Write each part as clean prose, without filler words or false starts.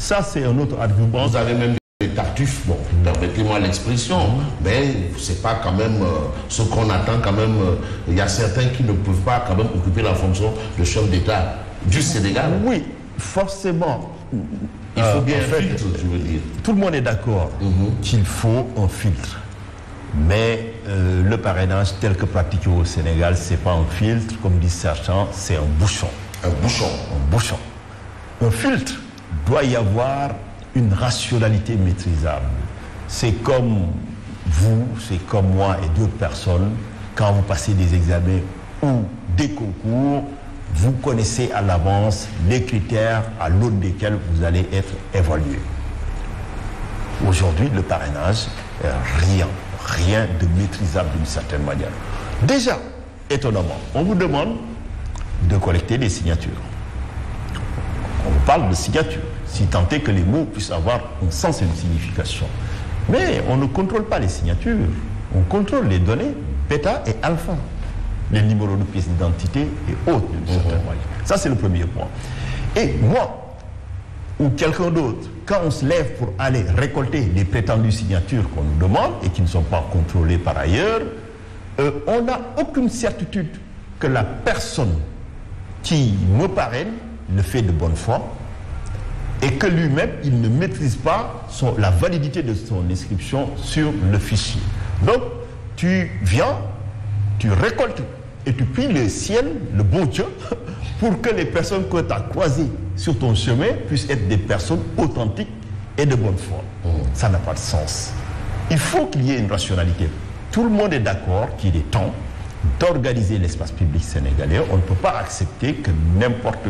Ça, c'est un autre argument. Vous avez même des tartuffes, bon, permettez-moi l'expression, mais c'est pas quand même ce qu'on attend quand même. Il y a certains qui ne peuvent pas quand même occuper la fonction de chef d'État du Sénégal. Oui, forcément. Il faut bien un filtre, je veux dire. Tout le monde est d'accord qu'il faut un filtre. Mais le parrainage tel que pratiqué au Sénégal, c'est pas un filtre, comme disent certains, c'est un bouchon. Un bouchon. Un bouchon. Un filtre doit y avoir une rationalité maîtrisable. C'est comme vous, c'est comme moi et d'autres personnes, quand vous passez des examens ou des concours, vous connaissez à l'avance les critères à l'aune desquels vous allez être évalué. Aujourd'hui, le parrainage, rien de maîtrisable d'une certaine manière. Déjà, étonnamment, on vous demande de collecter des signatures. On vous parle de signatures, si tant est que les mots puissent avoir un sens et une signification. Mais on ne contrôle pas les signatures, on contrôle les données bêta et alpha, les numéros de pièce d'identité et autres d'une certaine manière. Ça, c'est le premier point. Et moi, ou quelqu'un d'autre, quand on se lève pour aller récolter les prétendues signatures qu'on nous demande et qui ne sont pas contrôlées par ailleurs, on n'a aucune certitude que la personne qui me parraine le fait de bonne foi et que lui-même, il ne maîtrise pas la validité de son inscription sur le fichier. Donc, tu viens, tu récoltes et tu pries le ciel, le bon Dieu, pour que les personnes que tu as croisées sur ton chemin puissent être des personnes authentiques et de bonne foi. Ça n'a pas de sens. Il faut qu'il y ait une rationalité. Tout le monde est d'accord qu'il est temps d'organiser l'espace public sénégalais. On ne peut pas accepter que n'importe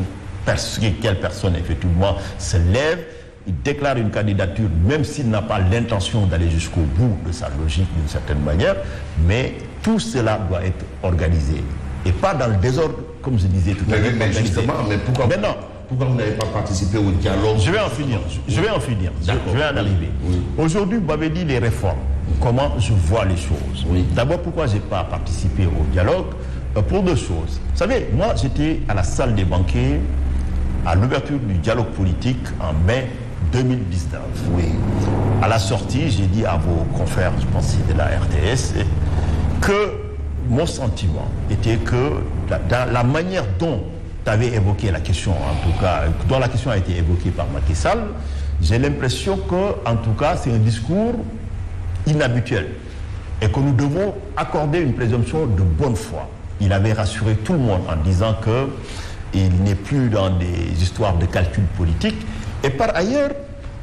quelle personne, effectivement, se lève, il déclare une candidature, même s'il n'a pas l'intention d'aller jusqu'au bout de sa logique d'une certaine manière, mais tout cela doit être organisé. Et pas dans le désordre, comme je disais tout à l'heure. Mais justement, mais pourquoi vous n'avez pas participé au dialogue? Je vais en finir. Je vais en arriver. Oui. Aujourd'hui, vous m'avez dit les réformes. Comment je vois les choses. Oui. D'abord, pourquoi je n'ai pas participé au dialogue? Pour deux choses. Vous savez, moi, j'étais à la salle des banquets à l'ouverture du dialogue politique en mai 2019. Oui. À la sortie, j'ai dit à vos confrères, je pense de la RTS, que mon sentiment était que dans la manière dont tu avais évoqué la question, en tout cas, dont la question a été évoquée par Macky Sall, j'ai l'impression que, en tout cas, c'est un discours inhabituel et que nous devons accorder une présomption de bonne foi. Il avait rassuré tout le monde en disant qu'il n'est plus dans des histoires de calcul politique. Et par ailleurs,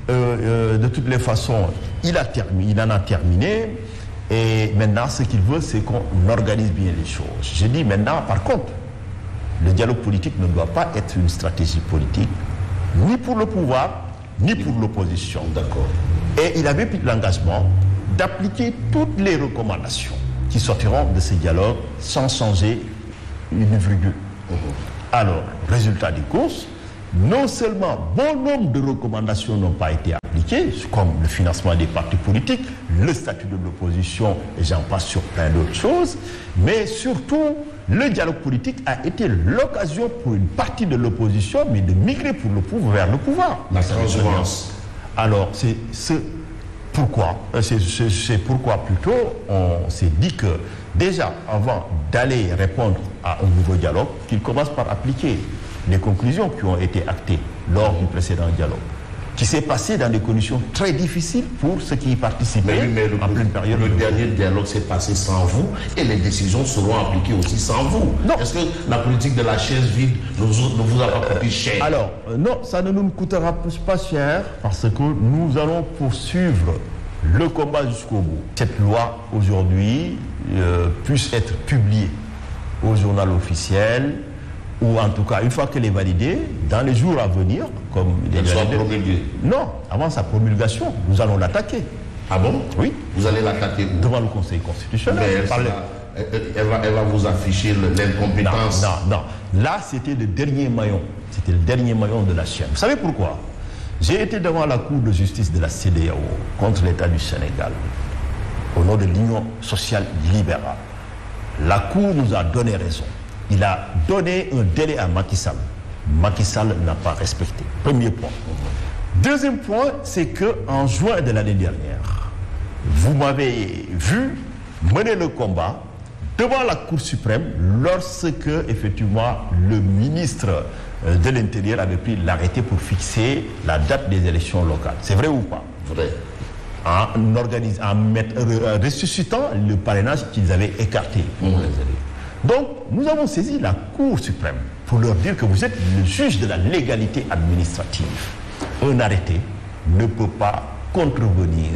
de toutes les façons, il en a terminé. Et maintenant, ce qu'il veut, c'est qu'on organise bien les choses. Je dis maintenant, par contre, le dialogue politique ne doit pas être une stratégie politique, ni pour le pouvoir, ni pour l'opposition. D'accord. Et il avait pris l'engagement d'appliquer toutes les recommandations qui sortiront de ce dialogue sans changer une virgule. Alors, résultat des courses, non seulement bon nombre de recommandations n'ont pas été appliquées, comme le financement des partis politiques, le statut de l'opposition, et j'en passe sur plein d'autres choses, mais surtout, le dialogue politique a été l'occasion pour une partie de l'opposition, mais de migrer vers le pouvoir. La transhumance. Alors, c'est pourquoi plutôt on s'est dit que déjà avant d'aller répondre à un nouveau dialogue, qu'il commence par appliquer les conclusions qui ont été actées lors du précédent dialogue, qui s'est passé dans des conditions très difficiles pour ceux qui y participaient en pleine période. Le dernier dialogue s'est passé sans vous et les décisions seront appliquées aussi sans vous. Non. Est-ce que la politique de la chaise vide ne vous a pas coûté cher? Alors, non, ça ne nous coûtera pas cher parce que nous allons poursuivre le combat jusqu'au bout. Cette loi, aujourd'hui, puisse être publiée au journal officiel, ou en tout cas, une fois qu'elle est validée, dans les jours à venir, comme elle soit promulguée. Non, avant sa promulgation, nous allons l'attaquer. Ah bon? Oui. Vous allez l'attaquer où? Devant le Conseil constitutionnel. Mais elle va vous afficher l'incompétence. Non. Là, c'était le dernier maillon. C'était le dernier maillon de la chaîne. Vous savez pourquoi? J'ai été devant la Cour de justice de la CEDEAO contre l'État du Sénégal, au nom de l'Union sociale libérale. La Cour nous a donné raison. Il a donné un délai à Macky Sall. Macky Sall n'a pas respecté. Premier point. Deuxième point, c'est qu'en juin de l'année dernière, vous m'avez vu mener le combat devant la Cour suprême lorsque, effectivement, le ministre de l'Intérieur avait pris l'arrêté pour fixer la date des élections locales. C'est vrai ou pas? Vrai. En ressuscitant le parrainage qu'ils avaient écarté pour les élus. Donc, nous avons saisi la Cour suprême pour leur dire que vous êtes le juge de la légalité administrative. Un arrêté ne peut pas contrevenir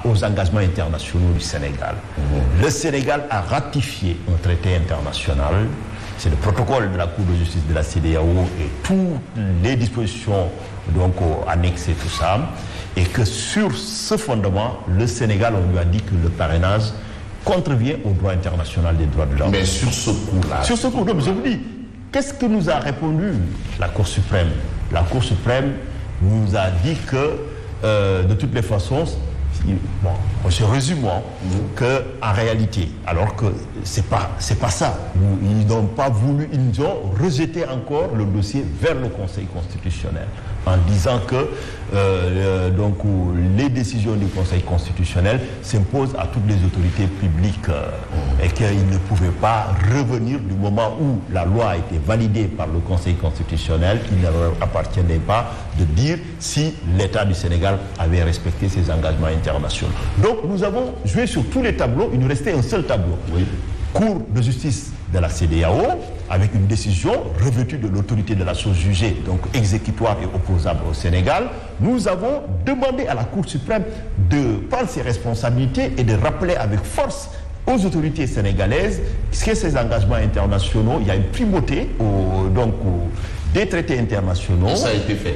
aux engagements internationaux du Sénégal. Le Sénégal a ratifié un traité international, c'est le protocole de la Cour de justice de la CEDEAO et toutes les dispositions donc annexées, tout ça, et que sur ce fondement, le Sénégal, on lui a dit que le parrainage contrevient au droit international des droits de l'homme. Mais sur ce coup-là... Sur ce coup, donc, je vous dis, qu'est-ce que nous a répondu la Cour suprême? La Cour suprême nous a dit que, de toutes les façons, bon, je résume qu'en réalité, alors que c'est pas ça, ils n'ont pas voulu, ils ont rejeté encore le dossier vers le Conseil constitutionnel en disant que donc, les décisions du Conseil constitutionnel s'imposent à toutes les autorités publiques et qu'ils ne pouvaient pas revenir du moment où la loi a été validée par le Conseil constitutionnel, il ne leur appartenait pas de dire si l'État du Sénégal avait respecté ses engagements internationaux. Donc nous avons joué sur tous les tableaux, il nous restait un seul tableau. Oui. Cour de justice de la CEDEAO, avec une décision revêtue de l'autorité de la chose jugée, donc exécutoire et opposable au Sénégal. Nous avons demandé à la Cour suprême de prendre ses responsabilités et de rappeler avec force aux autorités sénégalaises que ces engagements internationaux, il y a une primauté des traités internationaux. Et ça a été fait.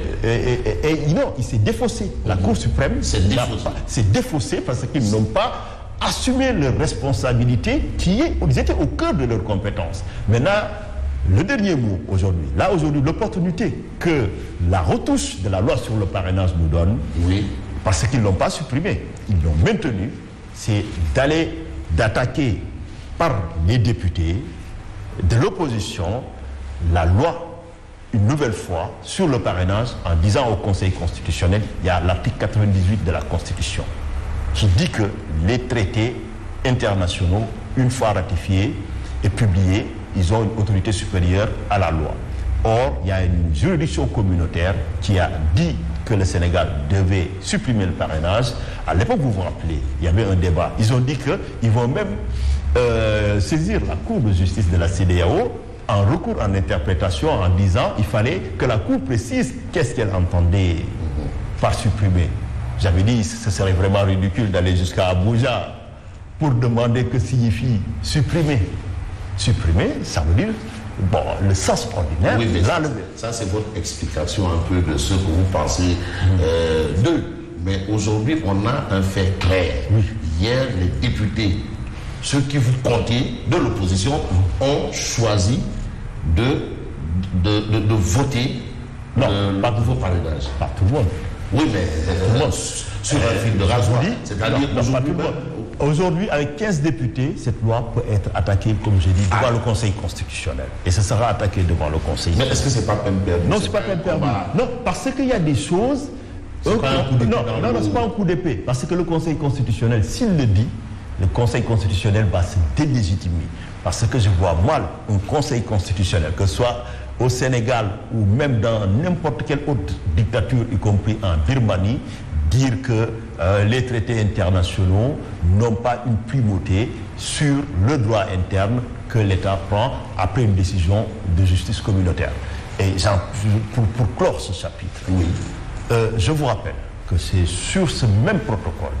Et non, il s'est défaussé. La Cour suprême s'est défaussé parce qu'ils n'ont pas assumé leurs responsabilités ils étaient au cœur de leurs compétences. Maintenant, le dernier mot aujourd'hui, l'opportunité que la retouche de la loi sur le parrainage nous donne, oui, parce qu'ils ne l'ont pas supprimé, ils l'ont maintenu, c'est d'attaquer par les députés de l'opposition la loi une nouvelle fois sur le parrainage en disant au Conseil constitutionnel, il y a l'article 98 de la Constitution qui dit que les traités internationaux, une fois ratifiés et publiés, ils ont une autorité supérieure à la loi. Or, il y a une juridiction communautaire qui a dit que le Sénégal devait supprimer le parrainage. À l'époque, vous vous rappelez, il y avait un débat. Ils ont dit qu'ils vont même saisir la Cour de justice de la CEDEAO en recours en interprétation en disant qu'il fallait que la Cour précise qu'est-ce qu'elle entendait par supprimer. J'avais dit que ce serait vraiment ridicule d'aller jusqu'à Abuja pour demander que signifie supprimer. Supprimer, ça veut dire le sens ordinaire. Oui, mais ça c'est votre explication un peu de ce que vous pensez d'eux. Mais aujourd'hui, on a un fait clair. Oui. Hier, les députés, ceux qui vous comptiez de l'opposition, ont choisi de voter pas de vos parrainages. Pas tout le monde. Oui, mais sur un fil de rasoir. C'est-à-dire aujourd'hui, avec 15 députés, cette loi peut être attaquée, comme j'ai dit, devant le Conseil constitutionnel. Et ce sera attaqué devant le Conseil. Mais est-ce que c'est pas peine perdue? Non, c'est pas peine perdue. Non, parce qu'il y a des choses... Non, c'est pas un coup d'épée. Parce que le Conseil constitutionnel, s'il le dit, le Conseil constitutionnel va se délégitimer. Parce que je vois mal un Conseil constitutionnel, que ce soit au Sénégal ou même dans n'importe quelle autre dictature, y compris en Birmanie, dire que les traités internationaux n'ont pas une primauté sur le droit interne que l'État prend après une décision de justice communautaire. Et pour clore ce chapitre, oui, je vous rappelle que c'est sur ce même protocole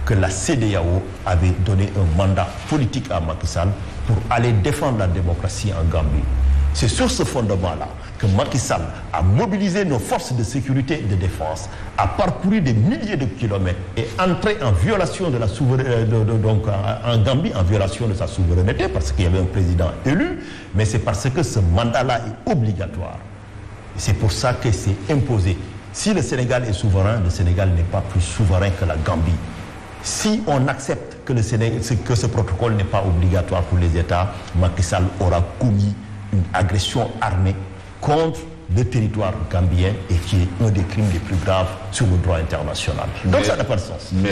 que la CEDEAO avait donné un mandat politique à Macky Sall pour aller défendre la démocratie en Gambie. C'est sur ce fondement-là que Macky Sall a mobilisé nos forces de sécurité et de défense, a parcouru des milliers de kilomètres et entré en violation de la souveraineté, en Gambie, en violation de sa souveraineté, parce qu'il y avait un président élu, mais c'est parce que ce mandat-là est obligatoire. C'est pour ça que c'est imposé. Si le Sénégal est souverain, le Sénégal n'est pas plus souverain que la Gambie. Si on accepte que ce protocole n'est pas obligatoire pour les États, Macky Sall aura commis une agression armée contre le territoire gambien et qui est un des crimes les plus graves sur le droit international. Donc ça n'a pas de sens.